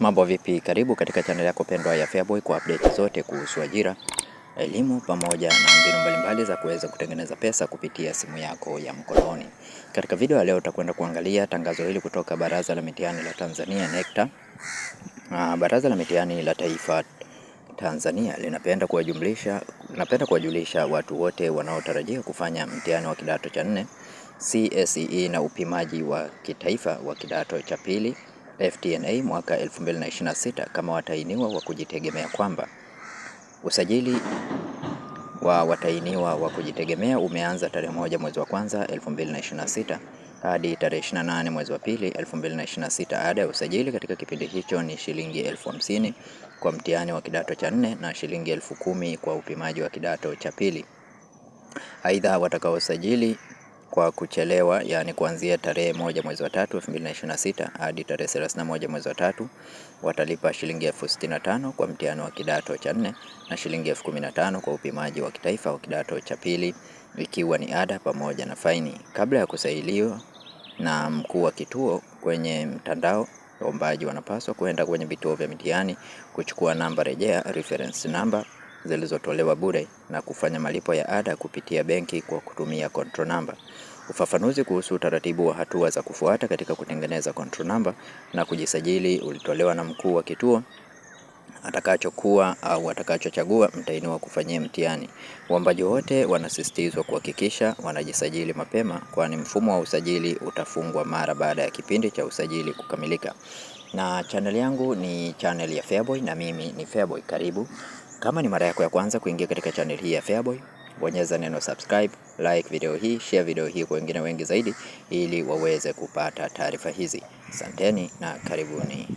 Mambo vipi? Karibu katika channel yako pendwa ya Feaboy kwa update zote kuhusu ajira, elimu pamoja na mbinu mbalimbali za kuweza kutengeneza pesa kupitia simu yako ya mkononi. Katika video ya leo utakwenda kuangalia tangazo hili kutoka Baraza la Mitihani la Tanzania NECTA. Baraza la Mitihani la Taifa Tanzania linapenda kuwajulisha watu wote wanaotarajia kufanya mtihani wa kidato cha 4 CSE na upimaji wa kitaifa wa kidato cha pili FTNA mwaka 2026 kama watainiwa wa kujitegemea kwamba usajili wa watainiwa wa kujitegemea umeanza tarehe 1 mwezi wa kwanza 2026 hadi tarehe 28 mwezi wa pili 2026. Ada ya usajili katika kipindi hicho ni shilingi 50,000 kwa mtihani wa kidato cha 4 na shilingi 10,000 kwa upimaji wa kidato cha pili. Aidha, watakaosajili kwa kuchelewa, yani kuanzia tarehe 1 mwezi wa 3 2026 hadi tarehe 31 mwezi wa 3 watalipa shilingi 65,000 kwa mtihani wa kidato cha 4 na shilingi 15,000 kwa upimaji wa kitaifa wa kidato cha pili, ikiwa ni ada pamoja na faini. Kabla ya kusailiwa na mkuu wa kituo kwenye mtandao, waombaji wanapaswa kwenda kwenye vituo vya mitihani kuchukua namba rejea reference number zilizotolewa bure na kufanya malipo ya ada kupitia benki kwa kutumia control number. Ufafanuzi kuhusu utaratibu wa hatua za kufuata katika kutengeneza control number na kujisajili ulitolewa na mkuu wa kituo atakachochagua mtainiwa kufanyia mtihani. Waombaji wote wanasisitizwa kuhakikisha wanajisajili mapema, kwani mfumo wa usajili utafungwa mara baada ya kipindi cha usajili kukamilika. Na channel yangu ni channel ya Feaboy na mimi ni Feaboy. Karibu. Kama ni mara yako ya kwanza kuingia katika channel hii ya Feaboy, bonyeza neno subscribe, like video hii, share video hii kwa wengine wengi zaidi ili waweze kupata taarifa hizi. Asanteni na karibuni.